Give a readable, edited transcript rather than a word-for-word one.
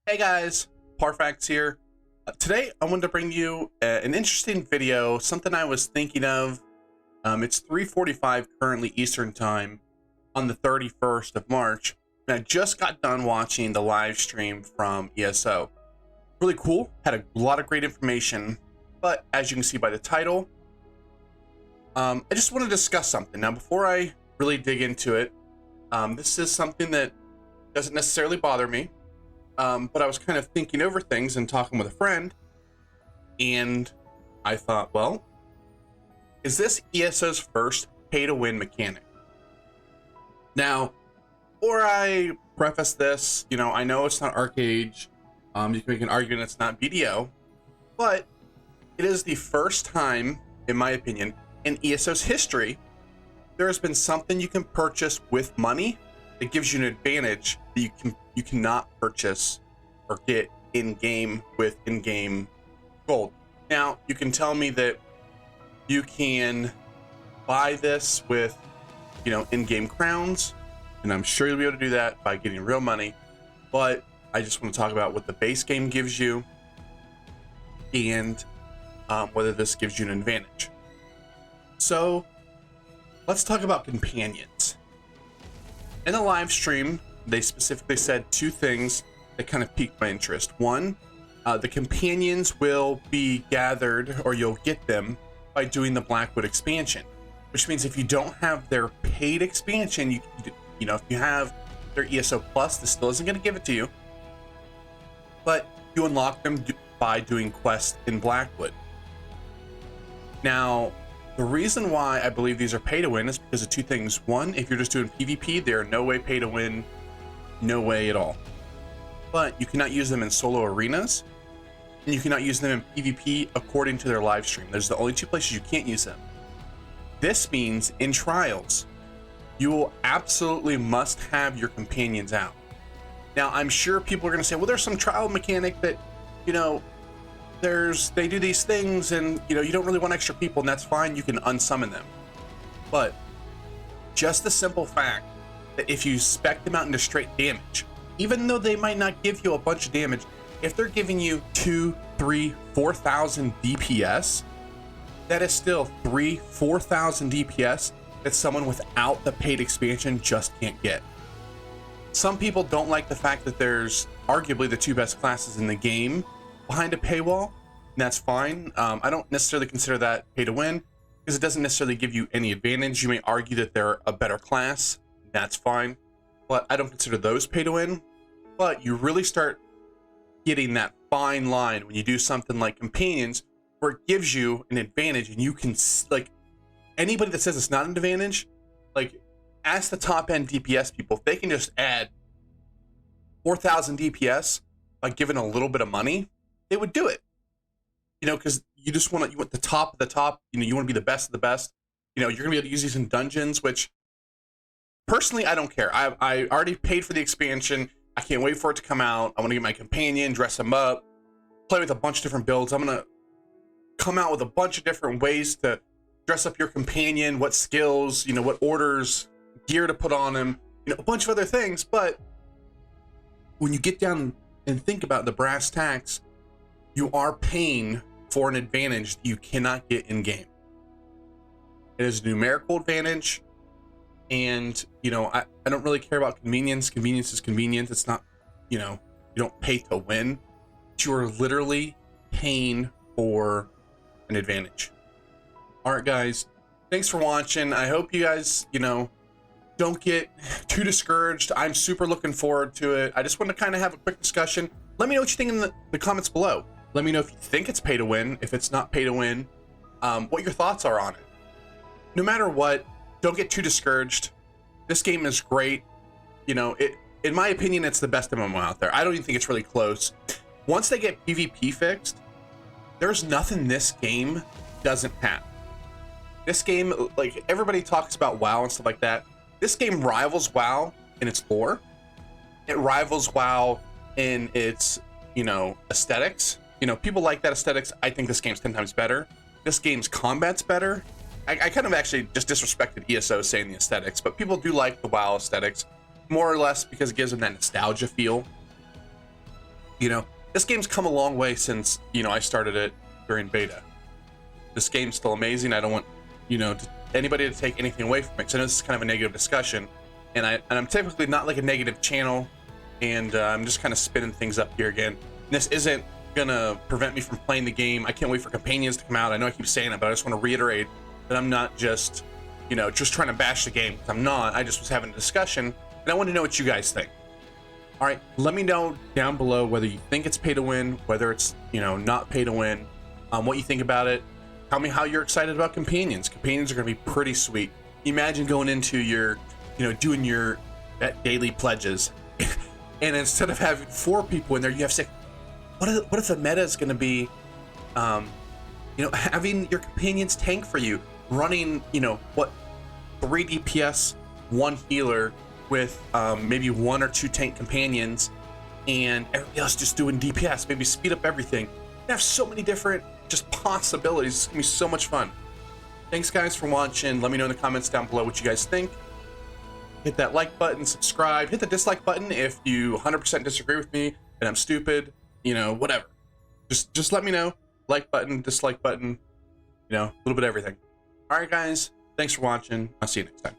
Hey guys, Parfax here. Today I wanted to bring you an interesting video, something I was thinking of. It's 3:45 currently Eastern Time on the 31st of March, and I just got done watching the live stream from ESO. Really cool, had a lot of great information, but as you can see by the title, I just want to discuss something. Now before I really dig into it, this is something that doesn't necessarily bother me. But I was kind of thinking over things and talking with a friend, and I thought, well, is this ESO's first pay-to-win mechanic? Now, before I preface this, I know it's not Arcade. You can make an argument it's not BDO, but it is the first time, in my opinion, in ESO's history, there has been something you can purchase with money that gives you an advantage that you cannot purchase or get in-game with in-game gold. Now, you can tell me that you can buy this with, in-game crowns, and I'm sure you'll be able to do that by getting real money, but I just want to talk about what the base game gives you and whether this gives you an advantage. So, let's talk about companions. In the live stream, they specifically said two things that kind of piqued my interest. One, the companions will be gathered, or you'll get them, by doing the Blackwood expansion. Which means if you don't have their paid expansion, if you have their ESO Plus, this still isn't going to give it to you. But you unlock them by doing quests in Blackwood. Now, the reason why I believe these are pay to win is because of two things. One, if you're just doing PvP, they are no way pay to win, no way at all. But you cannot use them in solo arenas, and you cannot use them in PvP according to their live stream. There's the only two places you can't use them. This means in trials, you will absolutely must have your companions out. Now, I'm sure people are going to say, well, there's some trial mechanic that, they do these things and you don't really want extra people, and that's fine, you can unsummon them. But just the simple fact that if you spec them out into straight damage, even though they might not give you a bunch of damage, if they're giving you 2, 3, 4,000 DPS, that is still 4,000 DPS that someone without the paid expansion just can't get. Some people don't like the fact that there's arguably the two best classes in the game behind a paywall, and that's fine. I don't necessarily consider that pay to win because it doesn't necessarily give you any advantage. You may argue that they're a better class, that's fine, but I don't consider those pay to win. But you really start getting that fine line when you do something like companions, where it gives you an advantage, and you can, like, anybody that says it's not an advantage, like, ask the top end DPS people if they can just add 4,000 DPS by giving a little bit of money, they would do it. Because you want the top of the top. You want to be the best of the best. You're gonna be able to use these in dungeons, which personally I don't care. I already paid for the expansion. I can't wait for it to come out. I want to get my companion, dress him up, play with a bunch of different builds. I'm gonna come out with a bunch of different ways to dress up your companion, what skills, what orders, gear to put on him, a bunch of other things. But when you get down and think about the brass tacks, you are paying for an advantage that you cannot get in game. It is a numerical advantage, and I don't really care about convenience. Convenience is convenience. It's not, you don't pay to win, but you are literally paying for an advantage. All right, guys, thanks for watching. I hope you guys, don't get too discouraged. I'm super looking forward to it. I just want to kind of have a quick discussion. Let me know what you think in the comments below. Let me know if you think it's pay to win, if it's not pay to win, what your thoughts are on it. No matter what, don't get too discouraged. This game is great. In my opinion, it's the best MMO out there. I don't even think it's really close. Once they get PvP fixed, there's nothing this game doesn't have. This game, like, everybody talks about WoW and stuff like that. This game rivals WoW in its lore. It rivals WoW in its, aesthetics. People like that aesthetics. I think this game's 10 times better. This game's combat's better. I kind of actually just disrespected ESO saying the aesthetics, but people do like the WoW aesthetics more or less because it gives them that nostalgia feel. You know, this game's come a long way since, you know, I started it during beta. This game's still amazing. I don't want, you know, anybody to take anything away from it, because I know this is kind of a negative discussion, and I'm typically not like a negative channel, and I'm just kind of spinning things up here again. And this isn't gonna prevent me from playing the game. I can't wait for companions to come out. I know I keep saying it, but I just want to reiterate that I'm not just, you know, just trying to bash the game. I'm not. I just was having a discussion, and I want to know what you guys think. All right, let me know down below whether you think it's pay to win, whether it's, you know, not pay to win, what you think about it. Tell me how you're excited about companions. Companions are going to be pretty sweet. Imagine going into your, you know, doing your daily pledges, and instead of having 4 people in there, you have 6. What if the meta is going to be, you know, having your companions tank for you, running, you know, what, 3 DPS, 1 healer, with maybe 1 or 2 tank companions, and everybody else just doing DPS, maybe speed up everything. You have so many different just possibilities. It's gonna be so much fun. Thanks guys for watching. Let me know in the comments down below what you guys think. Hit that like button, subscribe, hit the dislike button if you 100% disagree with me and I'm stupid, you know, whatever. Just let me know. Like button, dislike button, you know, a little bit of everything. All right guys, thanks for watching. I'll see you next time.